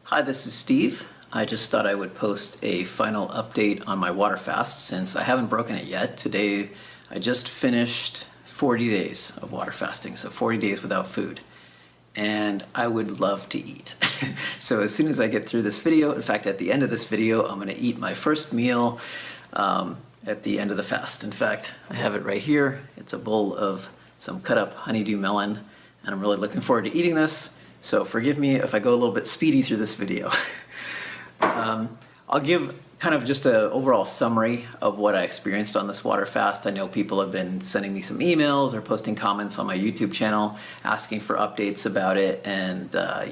Hi, this is Steve. I just thought I would post a final update on my water fast since I haven't broken it yet. Today I just finished 40 days of water fasting, so 40 days without food. And I would love to eat. So as soon as I get through this video, in fact at the end of this video, I'm going to eat my first meal at the end of the fast. In fact, I have it right here. It's a bowl of some cut up honeydew melon, and I'm really looking forward to eating this. So forgive me if I go a little bit speedy through this video. I'll give kind of just an overall summary of what I experienced on this water fast. I know people have been sending me some emails or posting comments on my YouTube channel asking for updates about it. And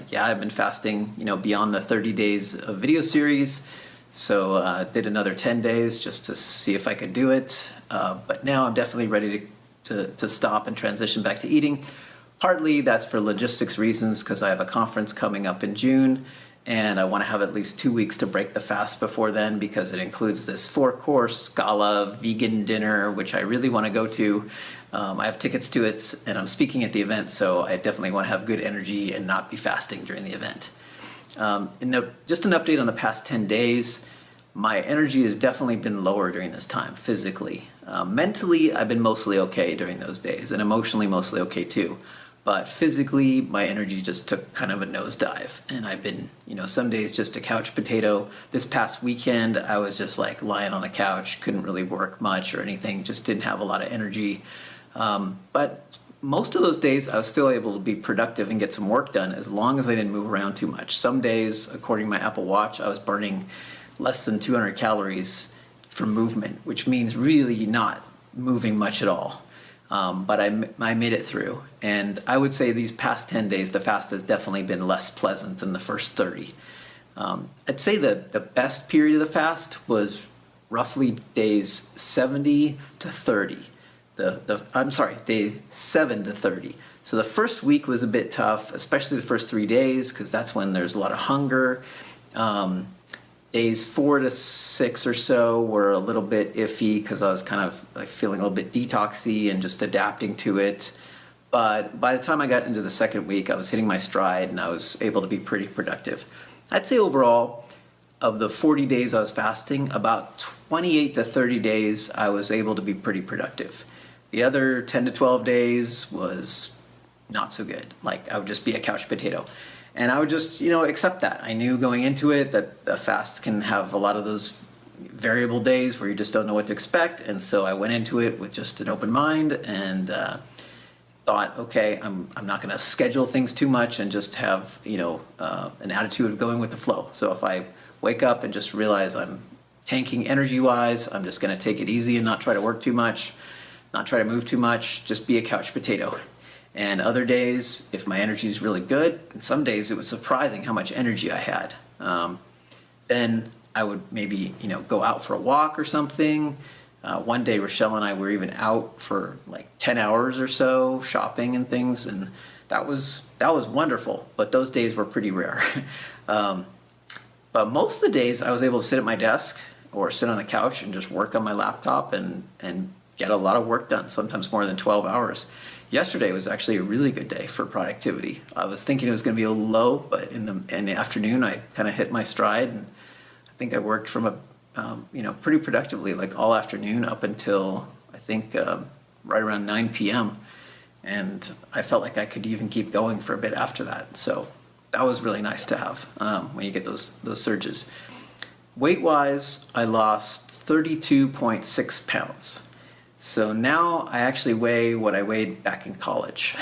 yeah, I've been fasting, beyond the 30 days of video series. So did another 10 days just to see if I could do it. But now I'm definitely ready to stop and transition back to eating. Partly that's for logistics reasons because I have a conference coming up in June and I want to have at least 2 weeks to break the fast before then because it includes this 4-course gala vegan dinner, which I really want to go to. I have tickets to it and I'm speaking at the event, so I definitely want to have good energy and not be fasting during the event. Just an update on the past 10 days. My energy has definitely been lower during this time, physically. Mentally, I've been mostly okay during those days, and emotionally mostly okay too. But physically, my energy just took kind of a nosedive, and I've been, some days just a couch potato. This past weekend, I was just like lying on the couch, couldn't really work much or anything, just didn't have a lot of energy. But most of those days, I was still able to be productive and get some work done as long as I didn't move around too much. Some days, according to my Apple Watch, I was burning less than 200 calories from movement, which means really not moving much at all. But I made it through, and I would say these past 10 days, the fast has definitely been less pleasant than the first 30. I'd say the best period of the fast was roughly days 70 to 30. Days 7 to 30. So the first week was a bit tough, especially the first 3 days, because that's when there's a lot of hunger. Days 4 to 6 or so were a little bit iffy because I was kind of like feeling a little bit detoxy and just adapting to it. But by the time I got into the second week, I was hitting my stride and I was able to be pretty productive. I'd say overall, of the 40 days I was fasting, about 28 to 30 days I was able to be pretty productive. The other 10 to 12 days was not so good. Like I would just be a couch potato. And I would just, accept that. I knew going into it that a fast can have a lot of those variable days where you just don't know what to expect. And so I went into it with just an open mind and thought, okay, I'm not going to schedule things too much and just have, an attitude of going with the flow. So if I wake up and just realize I'm tanking energy-wise, I'm just going to take it easy and not try to work too much, not try to move too much, just be a couch potato. And other days, if my energy is really good, and some days it was surprising how much energy I had. Then I would maybe, go out for a walk or something. One day, Rochelle and I were even out for like 10 hours or so, shopping and things, and that was wonderful. But those days were pretty rare. But most of the days, I was able to sit at my desk or sit on the couch and just work on my laptop and get a lot of work done, sometimes more than 12 hours. Yesterday was actually a really good day for productivity. I was thinking it was going to be a little low, but in the afternoon I kind of hit my stride, and I think I worked from pretty productively, like all afternoon up until I think right around 9 p.m. And I felt like I could even keep going for a bit after that. So that was really nice to have when you get those surges. Weight-wise, I lost 32.6 pounds. So now I actually weigh what I weighed back in college,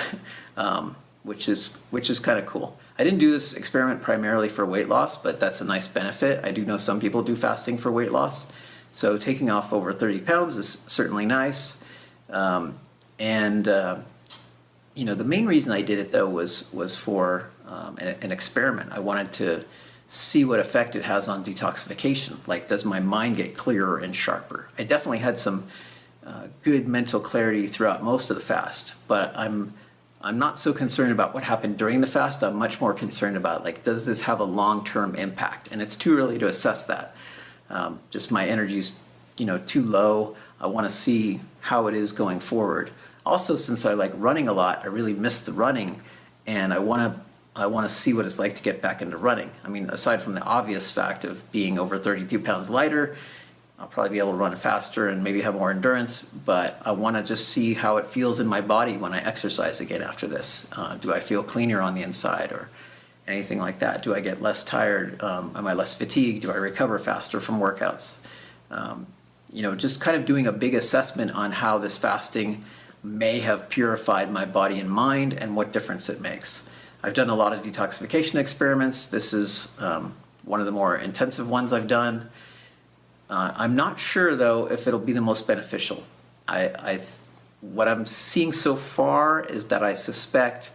which is kind of cool. I didn't do this experiment primarily for weight loss, but that's a nice benefit. I do know some people do fasting for weight loss. So taking off over 30 pounds is certainly nice. The main reason I did it though was for an experiment. I wanted to see what effect it has on detoxification. Like, does my mind get clearer and sharper? I definitely had some good mental clarity throughout most of the fast, but I'm not so concerned about what happened during the fast. I'm much more concerned about, like, does this have a long-term impact? And it's too early to assess that. Just my energy's, too low. I want to see how it is going forward. Also, since I like running a lot, I really miss the running, and I want to I want to see what it's like to get back into running. I mean, aside from the obvious fact of being over 32 pounds lighter, I'll probably be able to run faster and maybe have more endurance, but I want to just see how it feels in my body when I exercise again after this. Do I feel cleaner on the inside or anything like that? Do I get less tired? Am I less fatigued? Do I recover faster from workouts? Just kind of doing a big assessment on how this fasting may have purified my body and mind and what difference it makes. I've done a lot of detoxification experiments. This is one of the more intensive ones I've done. I'm not sure, though, if it'll be the most beneficial. What I'm seeing so far is that I suspect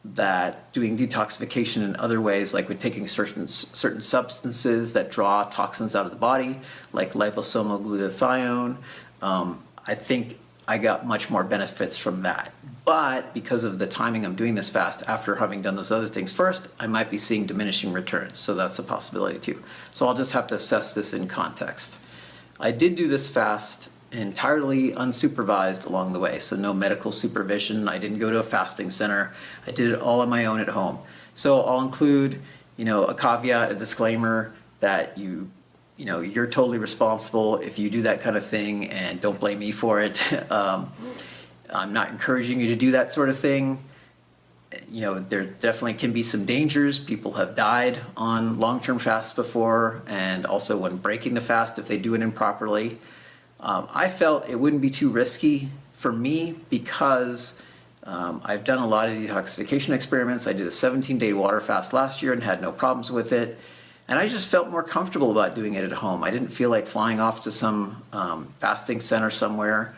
that doing detoxification in other ways, like with taking certain substances that draw toxins out of the body, like liposomal glutathione, I think I got much more benefits from that. But because of the timing I'm doing this fast after having done those other things first, I might be seeing diminishing returns. So that's a possibility too. So I'll just have to assess this in context. I did do this fast entirely unsupervised along the way. So no medical supervision. I didn't go to a fasting center. I did it all on my own at home. So I'll include, a caveat, a disclaimer that you're totally responsible if you do that kind of thing, and don't blame me for it. I'm not encouraging you to do that sort of thing. There definitely can be some dangers. People have died on long-term fasts before, and also when breaking the fast if they do it improperly. I felt it wouldn't be too risky for me because I've done a lot of detoxification experiments. I did a 17-day water fast last year and had no problems with it. And I just felt more comfortable about doing it at home. I didn't feel like flying off to some fasting center somewhere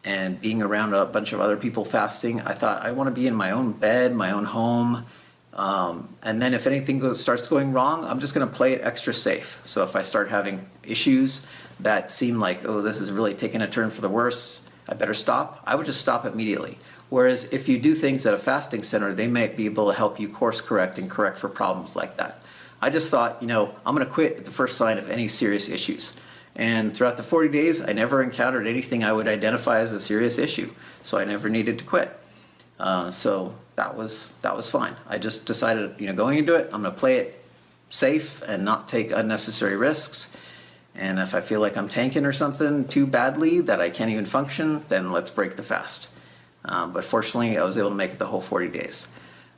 and being around a bunch of other people fasting. I thought I want to be in my own bed, my own home. And then if anything starts going wrong, I'm just going to play it extra safe. So if I start having issues that seem like, oh, this is really taking a turn for the worse, I better stop, I would just stop immediately. Whereas if you do things at a fasting center, they might be able to help you course correct and correct for problems like that. I just thought, I'm going to quit at the first sign of any serious issues. And throughout the 40 days, I never encountered anything I would identify as a serious issue. So I never needed to quit. So that was fine. I just decided, going into it, I'm going to play it safe and not take unnecessary risks. And if I feel like I'm tanking or something too badly that I can't even function, then let's break the fast. But fortunately, I was able to make it the whole 40 days.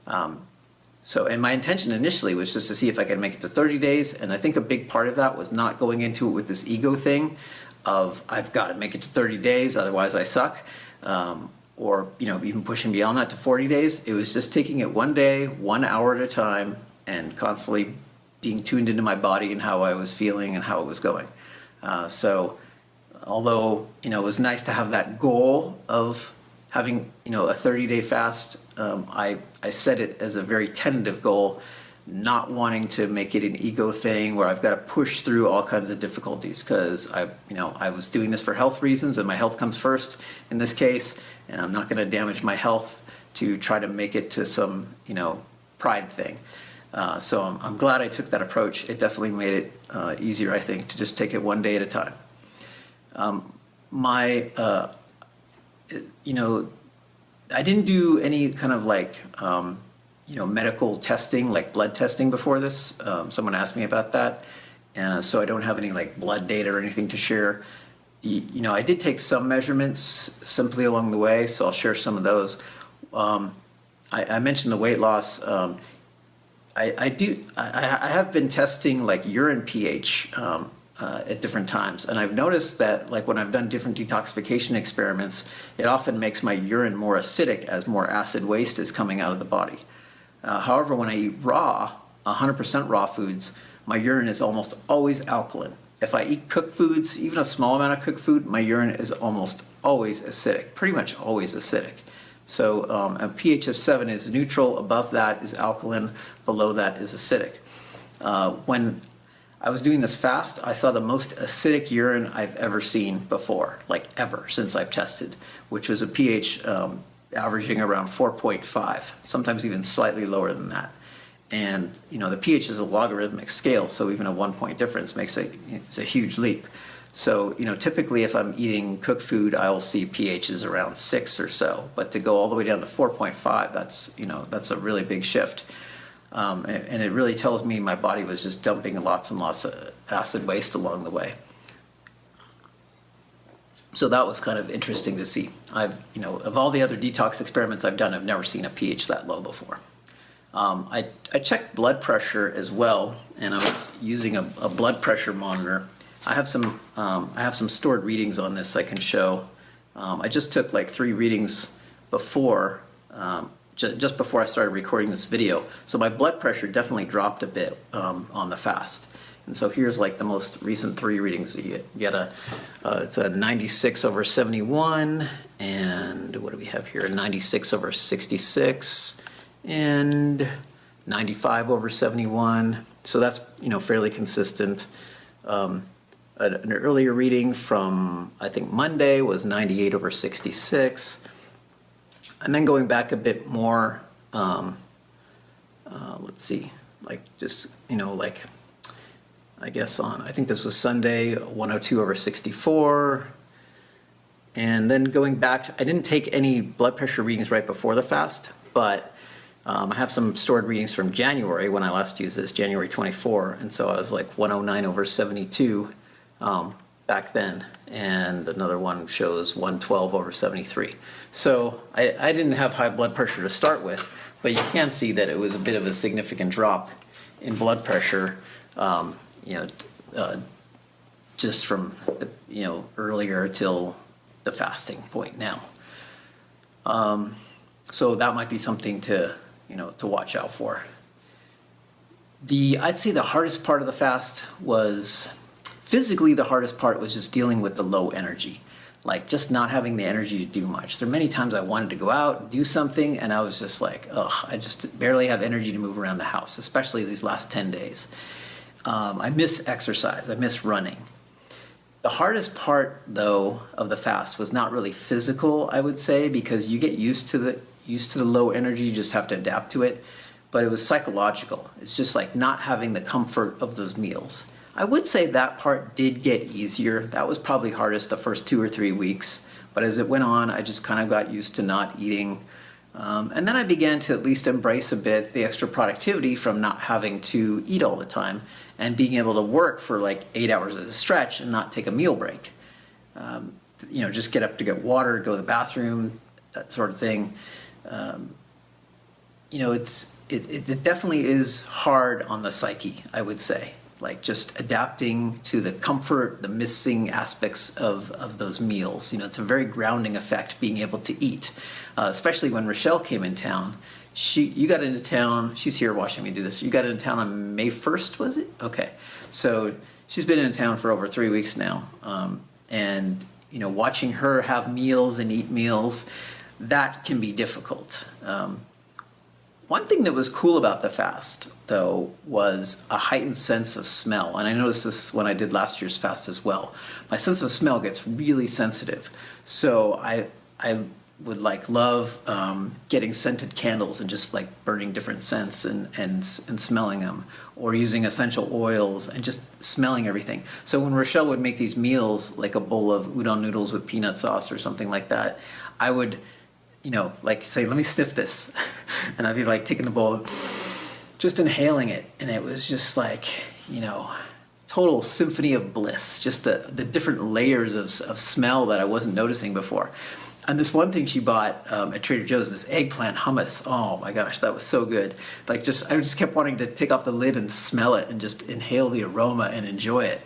And my intention initially was just to see if I could make it to 30 days. And I think a big part of that was not going into it with this ego thing of I've got to make it to 30 days, otherwise I suck. Or even pushing beyond that to 40 days. It was just taking it one day, 1 hour at a time, and constantly being tuned into my body and how I was feeling and how it was going. So although, it was nice to have that goal of having, a 30-day fast, I set it as a very tentative goal, not wanting to make it an ego thing where I've got to push through all kinds of difficulties because I was doing this for health reasons and my health comes first in this case, and I'm not going to damage my health to try to make it to some, pride thing. So I'm glad I took that approach. It definitely made it easier, I think, to just take it one day at a time. I didn't do any kind of medical testing, like blood testing before this. Someone asked me about that. So I don't have any blood data or anything to share. I did take some measurements simply along the way, so I'll share some of those. I mentioned the weight loss. I have been testing urine pH at different times, and I've noticed that when I've done different detoxification experiments, it often makes my urine more acidic as more acid waste is coming out of the body. However, when I eat raw, 100% raw foods, my urine is almost always alkaline. If I eat cooked foods, even a small amount of cooked food, my urine is almost always acidic, pretty much always acidic. So a pH of 7 is neutral, above that is alkaline, below that is acidic. When I was doing this fast, I saw the most acidic urine I've ever seen before, ever since I've tested, which was a pH averaging around 4.5, sometimes even slightly lower than that. And the pH is a logarithmic scale, so even a 1-point difference makes it's a huge leap. So typically if I'm eating cooked food, I'll see pHs around 6 or so, but to go all the way down to 4.5, that's a really big shift. And it really tells me my body was just dumping lots and lots of acid waste along the way. So that was kind of interesting to see. Of all the other detox experiments I've done, I've never seen a pH that low before. I checked blood pressure as well, and I was using a blood pressure monitor. I have some stored readings on this I can show. I just took like 3 readings before, just before I started recording this video. So my blood pressure definitely dropped a bit on the fast. And so here's like the most recent 3 readings. So you get it's a 96/71, and what do we have here? 96/66, and 95/71. So that's, fairly consistent. An earlier reading from, I think, Monday was 98/66. And then going back a bit more, let's see, like just, I guess I think this was Sunday, 102/64. And then going back, I didn't take any blood pressure readings right before the fast, but I have some stored readings from January when I last used this, January 24. And so I was like 109/72 back then. And another one shows 112/73. So I didn't have high blood pressure to start with, but you can see that it was a bit of a significant drop in blood pressure, just from, earlier till the fasting point now. So that might be something to watch out for. I'd say the hardest part of the fast was, physically the hardest part was just dealing with the low energy, like just not having the energy to do much. There are many times I wanted to go out and do something, and I was just like, I just barely have energy to move around the house, especially these last 10 days. I miss exercise, I miss running. The hardest part, though, of the fast was not really physical, I would say, because you get used to the low energy, you just have to adapt to it, but it was psychological. It's just like not having the comfort of those meals. I would say that part did get easier. That was probably hardest the first 2 or 3 weeks, but as it went on, I just kind of got used to not eating. And then I began to at least embrace a bit the extra productivity from not having to eat all the time and being able to work for like 8 hours at a stretch and not take a meal break. Just get up to get water, go to the bathroom, that sort of thing. It definitely is hard on the psyche, I would say. Like just adapting to the comfort, the missing aspects of those meals. It's a very grounding effect being able to eat, especially when Rochelle came in town. You got into town, she's here watching me do this. You got into town on May 1st, was it? Okay. So she's been in town for over 3 weeks now. And watching her have meals and eat meals, that can be difficult. One thing that was cool about the fast, though, was a heightened sense of smell. And I noticed this when I did last year's fast as well. My sense of smell gets really sensitive. So I would love getting scented candles and just like burning different scents and smelling them, or using essential oils and just smelling everything. So when Rochelle would make these meals, like a bowl of udon noodles with peanut sauce or something like that, I would say, let me sniff this. And I'd be like taking the bowl, just inhaling it. And it was just like, total symphony of bliss. Just the different layers of smell that I wasn't noticing before. And this one thing she bought at Trader Joe's, this eggplant hummus. Oh my gosh, that was so good. I just kept wanting to take off the lid and smell it and just inhale the aroma and enjoy it.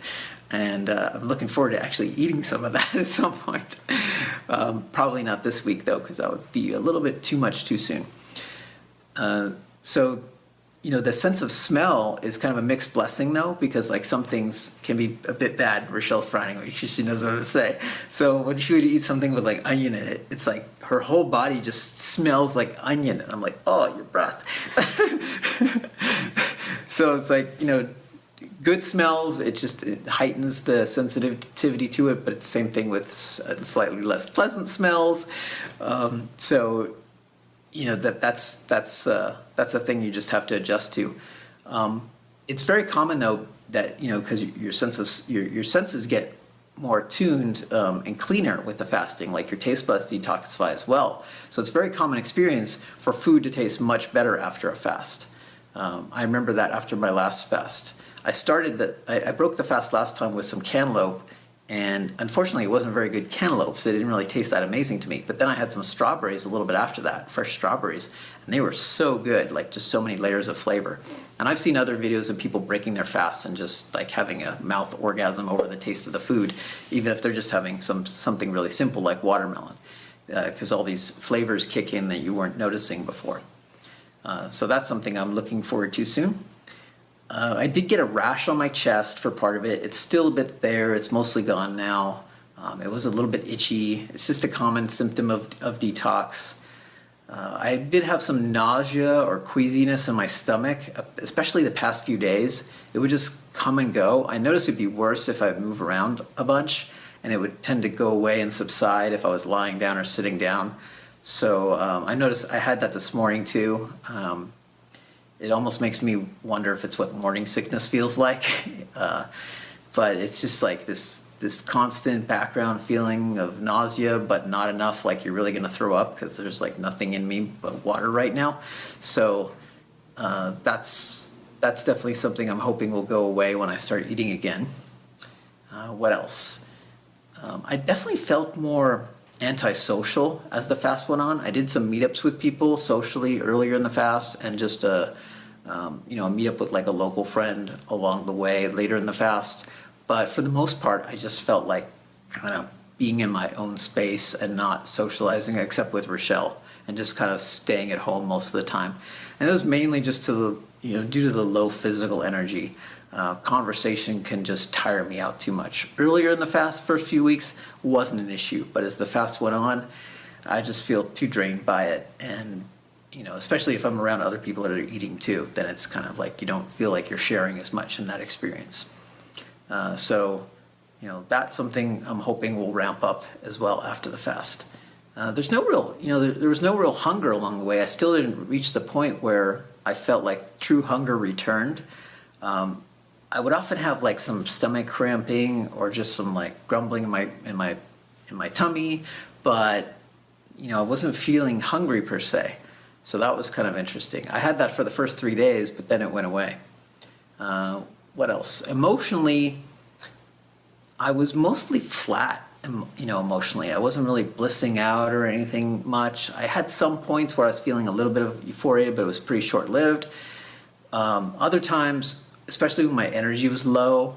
And I'm looking forward to actually eating some of that at some point. Probably not this week, though, because that would be a little bit too much too soon. So, the sense of smell is kind of a mixed blessing, though, because some things can be a bit bad. Rochelle's frowning at me because she knows what to say. So when she would eat something with onion in it, it's like her whole body just smells like onion. And I'm like, oh, your breath. So it's good smells, it heightens the sensitivity to it, but it's the same thing with slightly less pleasant smells. So that's a thing you just have to adjust to. It's very common though that because your senses get more tuned and cleaner with the fasting, like your taste buds detoxify as well. So it's a very common experience for food to taste much better after a fast. I remember that after my last fast. I broke the fast last time with some cantaloupe, and unfortunately it wasn't very good cantaloupe, so it didn't really taste that amazing to me. But then I had some strawberries a little bit after that, fresh strawberries, and they were so good, like just so many layers of flavor. And I've seen other videos of people breaking their fasts and just like having a mouth orgasm over the taste of the food, even if they're just having something really simple like watermelon, because all these flavors kick in that you weren't noticing before. So that's something I'm looking forward to soon. I did get a rash on my chest for part of it. It's still a bit there. It's mostly gone now. It was a little bit itchy. It's just a common symptom of detox. I did have some nausea or queasiness in my stomach, especially the past few days. It would just come and go. I noticed it'd be worse if I move around a bunch, and it would tend to go away and subside if I was lying down or sitting down. So I noticed I had that this morning too. It almost makes me wonder if it's what morning sickness feels like. But it's just like this constant background feeling of nausea, but not enough like you're really gonna throw up, because there's like nothing in me but water right now. So that's definitely something I'm hoping will go away when I start eating again. What else? I definitely felt more antisocial as the fast went on. I did some meetups with people socially earlier in the fast, and just a meet up with like a local friend along the way later in the fast. But for the most part, I just felt like kind of being in my own space and not socializing except with Rochelle, and just kind of staying at home most of the time. And it was mainly just due to the low physical energy. Conversation can just tire me out too much. Earlier in the fast, first few weeks, wasn't an issue, but as the fast went on, I just feel too drained by it. And especially if I'm around other people that are eating too, then it's kind of like you don't feel like you're sharing as much in that experience. So that's something I'm hoping will ramp up as well after the fast. There's no real, there was no real hunger along the way. I still didn't reach the point where I felt like true hunger returned. I would often have like some stomach cramping or just some like grumbling in my tummy, but I wasn't feeling hungry per se. So that was kind of interesting. I had that for the first 3 days, but then it went away. What else? Emotionally, I was mostly flat, emotionally. I wasn't really blissing out or anything much. I had some points where I was feeling a little bit of euphoria, but it was pretty short-lived. Other times, especially when my energy was low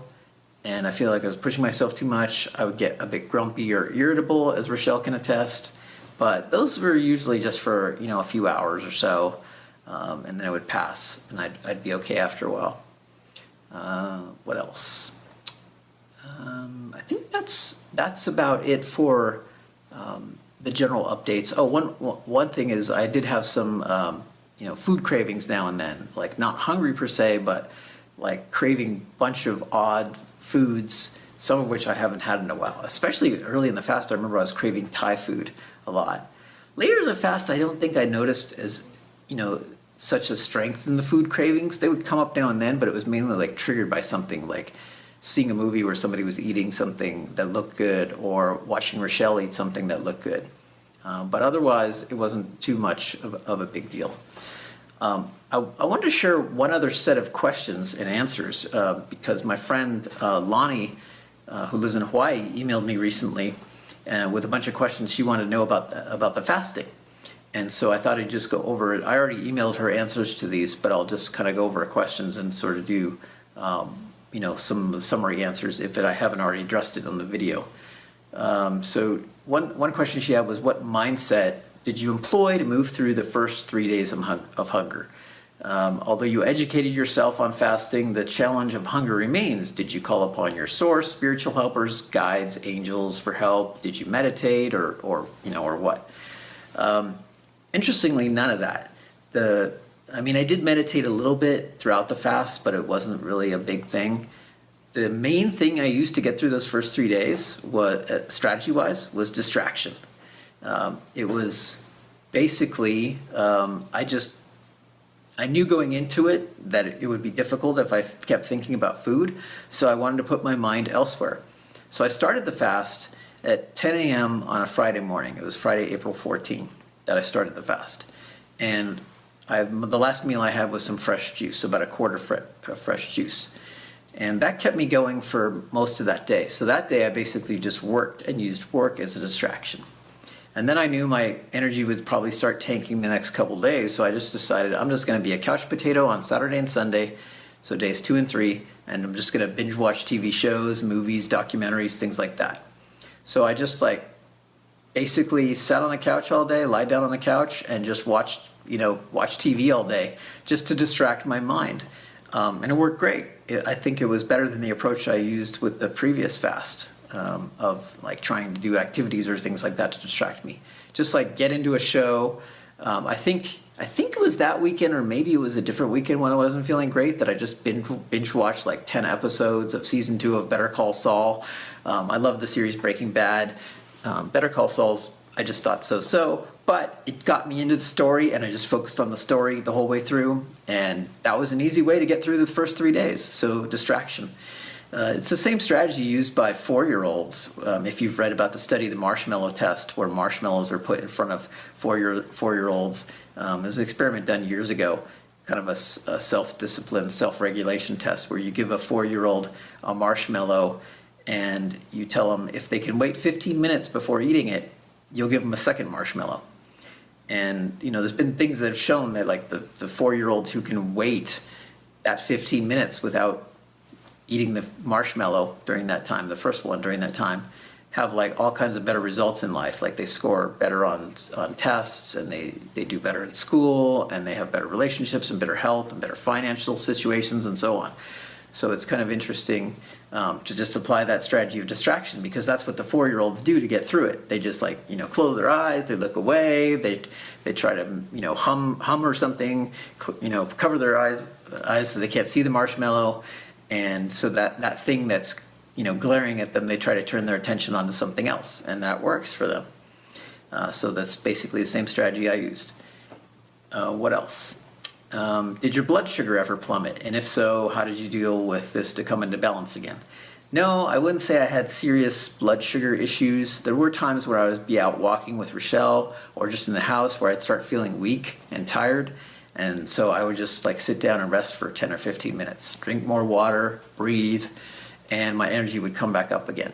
and I feel like I was pushing myself too much, I would get a bit grumpy or irritable, as Rochelle can attest. But those were usually just for a few hours or so, and then it would pass, and I'd be okay after a while. What else? I think that's about it for the general updates. Oh, one thing is I did have some food cravings now and then, like not hungry per se, but like craving a bunch of odd foods, some of which I haven't had in a while. Especially early in the fast, I remember I was craving Thai food a lot. Later in the fast, I don't think I noticed as such a strength in the food cravings. They would come up now and then, but it was mainly like triggered by something like seeing a movie where somebody was eating something that looked good, or watching Rochelle eat something that looked good. But otherwise, it wasn't too much of a big deal. I wanted to share one other set of questions and answers because my friend Lonnie, who lives in Hawaii, emailed me recently with a bunch of questions she wanted to know about the fasting. And so I thought I'd just go over it. I already emailed her answers to these, but I'll just kind of go over her questions and sort of do some summary answers if I haven't already addressed it on the video. So one question she had was, what mindset did you employ to move through the first 3 days of hunger? Although you educated yourself on fasting, the challenge of hunger remains. Did you call upon your source, spiritual helpers, guides, angels for help? Did you meditate or what? Interestingly, none of that. I did meditate a little bit throughout the fast, but it wasn't really a big thing. The main thing I used to get through those first 3 days, strategy-wise, was distraction. It was basically, I knew going into it that it would be difficult if I kept thinking about food, so I wanted to put my mind elsewhere. So I started the fast at 10 a.m. on a Friday morning. It was Friday, April 14, that I started the fast. And the last meal I had was some fresh juice, about a quarter of fresh juice. And that kept me going for most of that day. So that day I basically just worked and used work as a distraction. And then I knew my energy would probably start tanking the next couple days, so I just decided I'm just going to be a couch potato on Saturday and Sunday, so days 2 and 3, and I'm just going to binge watch TV shows, movies, documentaries, things like that. So I just basically sat on the couch all day, lied down on the couch, and just watched TV all day, just to distract my mind. And it worked great. I think it was better than the approach I used with the previous fast. Of trying to do activities or things like that to distract me. Just get into a show. I think it was that weekend, or maybe it was a different weekend when I wasn't feeling great, that I just binge watched 10 episodes of season 2 of Better Call Saul. I love the series Breaking Bad. Better Call Saul's, I just thought so, but it got me into the story, and I just focused on the story the whole way through, and that was an easy way to get through the first 3 days. So distraction. It's the same strategy used by 4-year-olds. If you've read about the study, the marshmallow test, where marshmallows are put in front of 4-year-olds. There's an experiment done years ago, kind of a self-discipline, self-regulation test, where you give a 4-year-old a marshmallow and you tell them if they can wait 15 minutes before eating it, you'll give them a second marshmallow. And there's been things that have shown that the 4-year-olds who can wait that 15 minutes without eating the marshmallow during that time, the first one during that time, have all kinds of better results in life. They score better on tests, and they do better in school, and they have better relationships and better health and better financial situations and so on. So it's kind of interesting to just apply that strategy of distraction, because that's what the 4-year-olds do to get through it. They just close their eyes, they look away, they try to hum or something, cover their eyes so they can't see the marshmallow. And so that thing that's glaring at them, they try to turn their attention onto something else, and that works for them. So that's basically the same strategy I used. What else? Did your blood sugar ever plummet? And if so, how did you deal with this to come into balance again? No, I wouldn't say I had serious blood sugar issues. There were times where I would be out walking with Rochelle, or just in the house, where I'd start feeling weak and tired. And so I would just sit down and rest for 10 or 15 minutes, drink more water, breathe, and my energy would come back up again.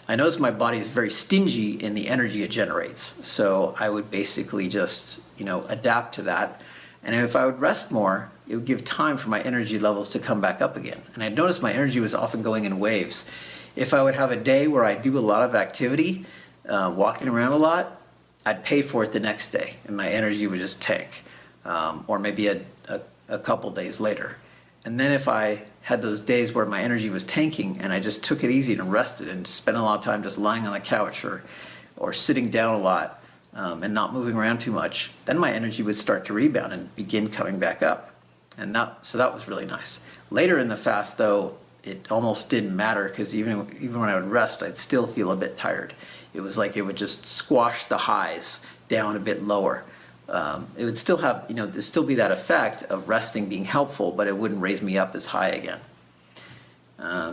I noticed my body is very stingy in the energy it generates. So I would basically just, adapt to that. And if I would rest more, it would give time for my energy levels to come back up again. And I noticed my energy was often going in waves. If I would have a day where I do a lot of activity, walking around a lot, I'd pay for it the next day, and my energy would just tank. Or maybe a couple days later. And then if I had those days where my energy was tanking and I just took it easy and rested and spent a lot of time just lying on the couch or sitting down a lot and not moving around too much, then my energy would start to rebound and begin coming back up. And so that was really nice. Later in the fast, though, it almost didn't matter, because even when I would rest, I'd still feel a bit tired. It was like it would just squash the highs down a bit lower. It would still have, there'd still be that effect of resting being helpful, but it wouldn't raise me up as high again.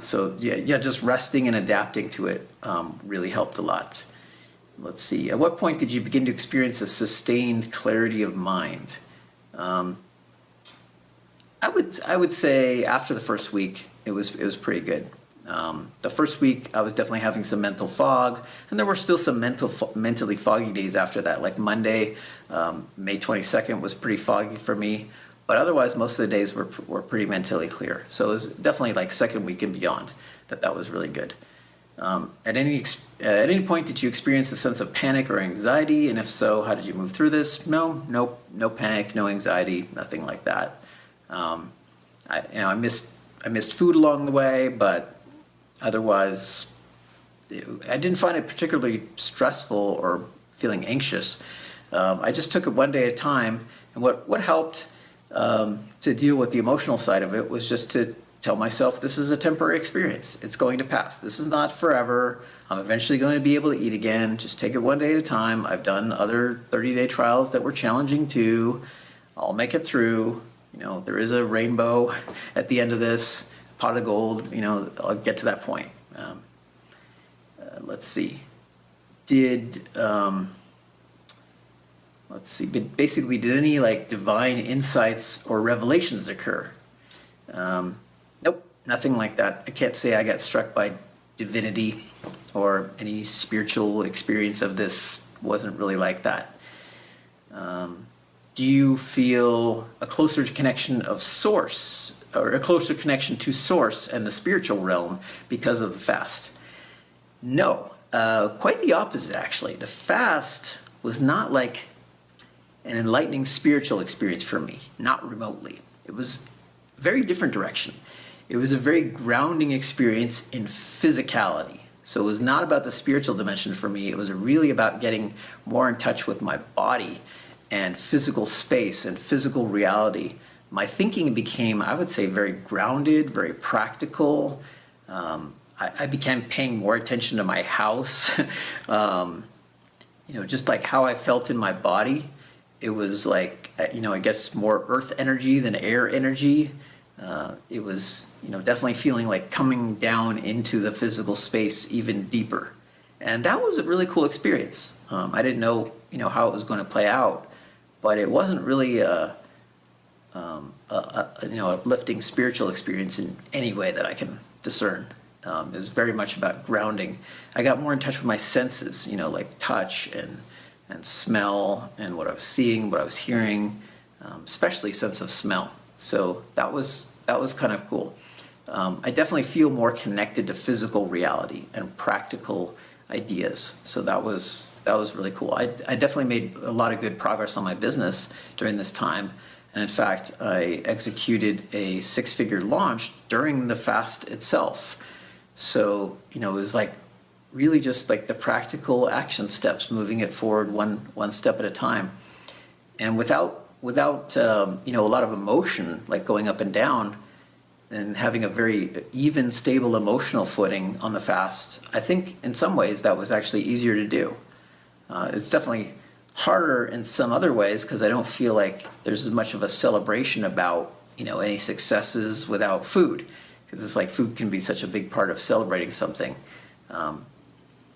So just resting and adapting to it really helped a lot. Let's see. At what point did you begin to experience a sustained clarity of mind? I would say after the first week, it was pretty good. The first week, I was definitely having some mental fog, and there were still some mentally foggy days after that. Like Monday, May 22nd, was pretty foggy for me, but otherwise, most of the days were pretty mentally clear. So it was definitely second week and beyond that was really good. At any point, did you experience a sense of panic or anxiety? And if so, how did you move through this? No panic, no anxiety, nothing like that. I missed food along the way, but otherwise, I didn't find it particularly stressful or feeling anxious. I just took it one day at a time, and what helped to deal with the emotional side of it was just to tell myself, this is a temporary experience. It's going to pass. This is not forever. I'm eventually going to be able to eat again. Just take it one day at a time. I've done other 30-day trials that were challenging too. I'll make it through. There is a rainbow at the end of this, pot of gold. I'll get to that point. Let's see. let's see, but basically, did any like divine insights or revelations occur? Nope, nothing like that. I can't say I got struck by divinity or any spiritual experience of this. Wasn't really like that. Do you feel a closer connection of source, or a closer connection to source and the spiritual realm because of the fast? No, quite the opposite actually. The fast was not like an enlightening spiritual experience for me, not remotely. It was a very different direction. It was a very grounding experience in physicality. So it was not about the spiritual dimension for me. It was really about getting more in touch with my body and physical space and physical reality. My thinking became, I would say, very grounded, very practical. I began paying more attention to my house, just like how I felt in my body. It was like, I guess more earth energy than air energy. It was, definitely feeling like coming down into the physical space even deeper. And that was a really cool experience. I didn't know, how it was going to play out, but it wasn't really a uplifting spiritual experience in any way that I can discern. It was very much about grounding. I got more in touch with my senses, like touch and smell and what I was seeing, what I was hearing, especially sense of smell. So that was kind of cool. I definitely feel more connected to physical reality and practical ideas. So that was really cool. I definitely made a lot of good progress on my business during this time. And in fact, I executed a 6-figure launch during the fast itself. So, it was like really just like the practical action steps, moving it forward one step at a time. And without a lot of emotion, like going up and down, and having a very even, stable emotional footing on the fast, I think in some ways that was actually easier to do. It's definitely harder in some other ways because I don't feel like there's as much of a celebration about, any successes without food. Because it's like food can be such a big part of celebrating something.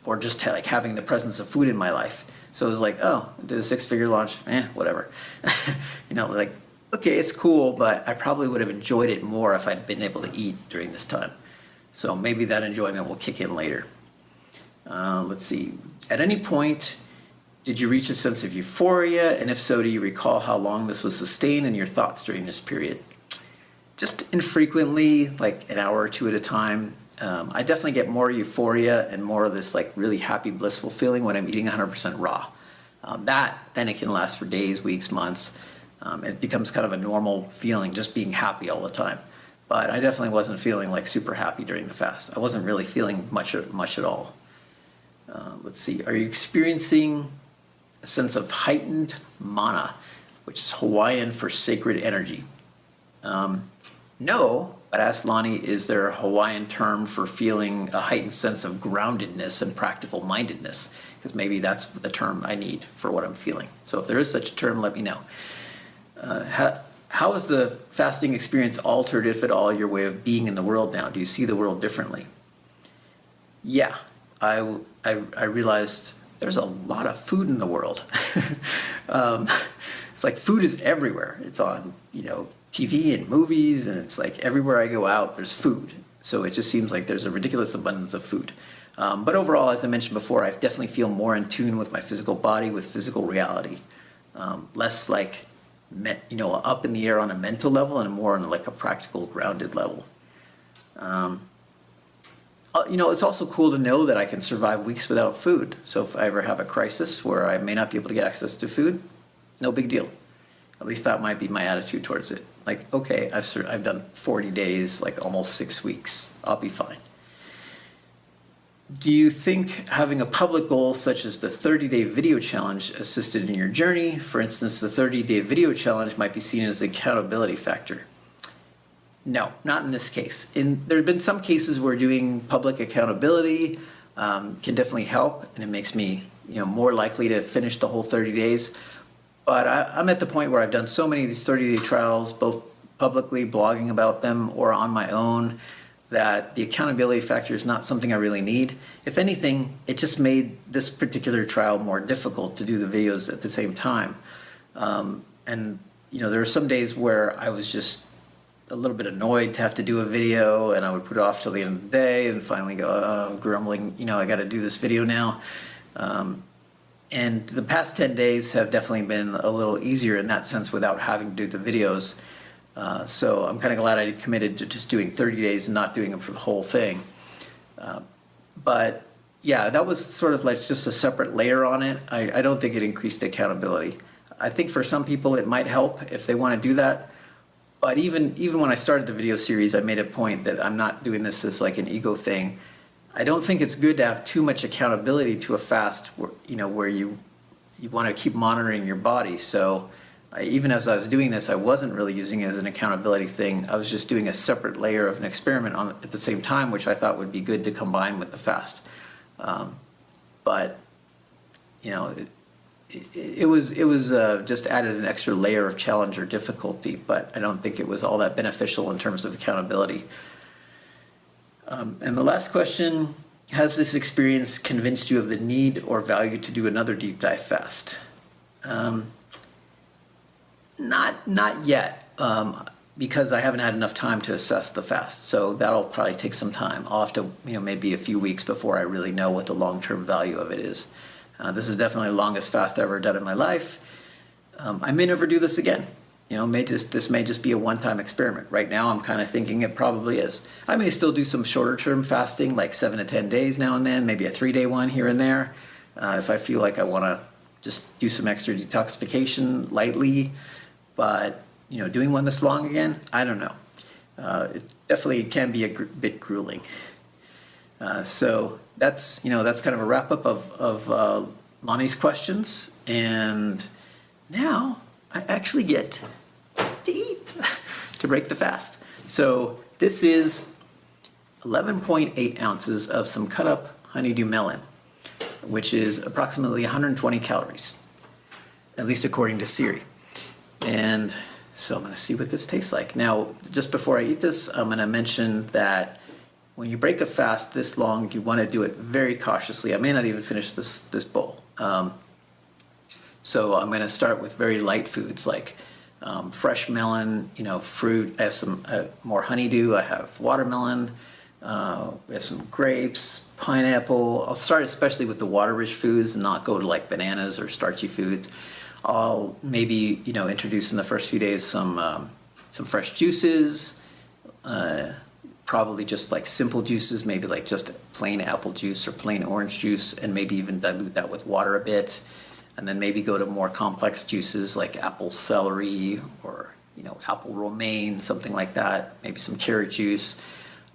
Or just like having the presence of food in my life. So it was like, oh, I did a 6-figure launch, whatever. Like, okay, it's cool, but I probably would have enjoyed it more if I'd been able to eat during this time. So maybe that enjoyment will kick in later. Let's see. At any point, did you reach a sense of euphoria? And if so, do you recall how long this was sustained and your thoughts during this period? Just infrequently, like an hour or two at a time. I definitely get more euphoria and more of this like really happy, blissful feeling when I'm eating 100% raw. Then it can last for days, weeks, months. It becomes kind of a normal feeling, just being happy all the time. But I definitely wasn't feeling like super happy during the fast. I wasn't really feeling much at all. Let's see, are you experiencing a sense of heightened mana, which is Hawaiian for sacred energy? No, but asked Lonnie, is there a Hawaiian term for feeling a heightened sense of groundedness and practical mindedness? Because maybe that's the term I need for what I'm feeling. So if there is such a term, let me know. How has the fasting experience altered, if at all, your way of being in the world now? Do you see the world differently? Yeah, I realized there's a lot of food in the world. It's like food is everywhere. It's on, TV and movies, and it's like everywhere I go out, there's food. So it just seems like there's a ridiculous abundance of food. But overall, as I mentioned before, I definitely feel more in tune with my physical body, with physical reality. Less like, up in the air on a mental level and more on like a practical, grounded level. It's also cool to know that I can survive weeks without food. So if I ever have a crisis where I may not be able to get access to food, no big deal. At least that might be my attitude towards it. Like, okay, I've done 40 days, like almost 6 weeks. I'll be fine. Do you think having a public goal such as the 30-day video challenge assisted in your journey? For instance, the 30-day video challenge might be seen as an accountability factor. No, not in this case. There have been some cases where doing public accountability can definitely help, and it makes me more likely to finish the whole 30 days. But I'm at the point where I've done so many of these 30-day trials, both publicly blogging about them or on my own, that the accountability factor is not something I really need. If anything, it just made this particular trial more difficult to do the videos at the same time. And there were some days where I was just a little bit annoyed to have to do a video, and I would put it off till the end of the day and finally go, grumbling, I got to do this video now. And the past 10 days have definitely been a little easier in that sense without having to do the videos. So I'm kind of glad I committed to just doing 30 days and not doing them for the whole thing. But yeah, that was sort of like just a separate layer on it. I don't think it increased the accountability. I think for some people it might help if they want to do that. But even when I started the video series, I made a point that I'm not doing this as like an ego thing. I don't think it's good to have too much accountability to a fast where you want to keep monitoring your body. So even as I was doing this, I wasn't really using it as an accountability thing. I was just doing a separate layer of an experiment on it at the same time, which I thought would be good to combine with the fast. But it was just added an extra layer of challenge or difficulty, but I don't think it was all that beneficial in terms of accountability. And the last question, has this experience convinced you of the need or value to do another deep dive fast? Not yet, because I haven't had enough time to assess the fast. So that'll probably take some time. I'll have to, maybe a few weeks before I really know what the long-term value of it is. This is definitely the longest fast I've ever done in my life. I may never do this again. This may just be a one-time experiment. Right now, I'm kind of thinking it probably is. I may still do some shorter-term fasting, like 7 to 10 days now and then, maybe a 3-day one here and there, if I feel like I want to just do some extra detoxification lightly. But doing one this long again, I don't know. It definitely can be a bit grueling. So that's kind of a wrap-up of Lonnie's questions, and now I actually get to eat to break the fast. So this is 11.8 ounces of some cut up honeydew melon, which is approximately 120 calories, at least according to Siri. And so I'm going to see what this tastes like. Now, just before I eat this, I'm going to mention that when you break a fast this long, you want to do it very cautiously. I may not even finish this bowl. So I'm going to start with very light foods like fresh melon, fruit. I have some more honeydew. I have watermelon. We have some grapes, pineapple. I'll start especially with the water-rich foods and not go to like bananas or starchy foods. I'll maybe introduce in the first few days some fresh juices. Probably just like simple juices, maybe like just plain apple juice or plain orange juice, and maybe even dilute that with water a bit. And then maybe go to more complex juices like apple celery or apple romaine, something like that. Maybe some carrot juice,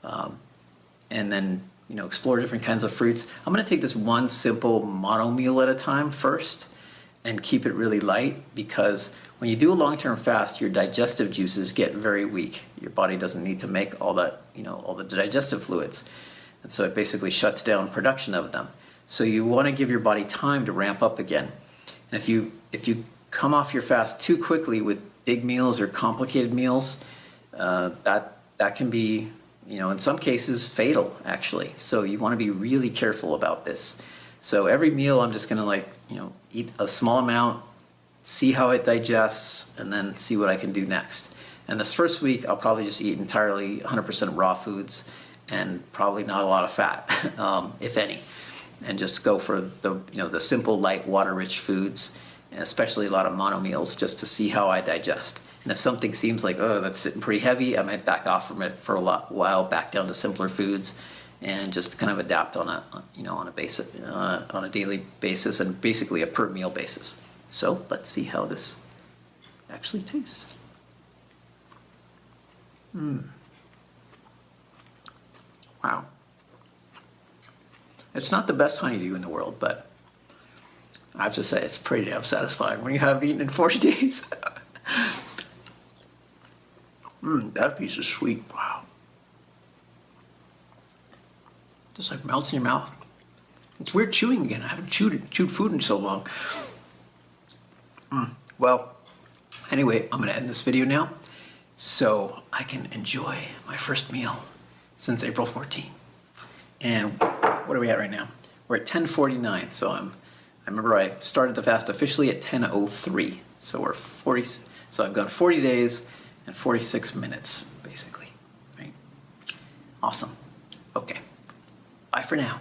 and then explore different kinds of fruits. I'm going to take this one simple mono meal at a time first, and keep it really light, because when you do a long-term fast, your digestive juices get very weak. Your body doesn't need to make all that, all the digestive fluids, and so it basically shuts down production of them. So you want to give your body time to ramp up again. And if you come off your fast too quickly with big meals or complicated meals, that can be, in some cases fatal actually. So you want to be really careful about this. So every meal I'm just going to eat a small amount, see how it digests, and then see what I can do next. And this first week I'll probably just eat entirely 100% raw foods and probably not a lot of fat, if any. And just go for the simple, light, water-rich foods, and especially a lot of mono meals, just to see how I digest. And if something seems like, oh, that's sitting pretty heavy, I might back off from it for a while, back down to simpler foods, and just kind of adapt on a daily basis, and basically a per meal basis. So let's see how this actually tastes. Wow. It's not the best honeydew in the world, but I have to say it's pretty damn satisfying when you have eaten in 40 days. That piece is sweet. Wow. Just like melts in your mouth. It's weird chewing again. I haven't chewed food in so long. Well, anyway, I'm going to end this video now so I can enjoy my first meal. since April 14. And what are we at right now? We're at 10:49. So I remember I started the fast officially at 10:03. So so I've gone 40 days and 46 minutes, basically, right? Awesome. Okay. Bye for now.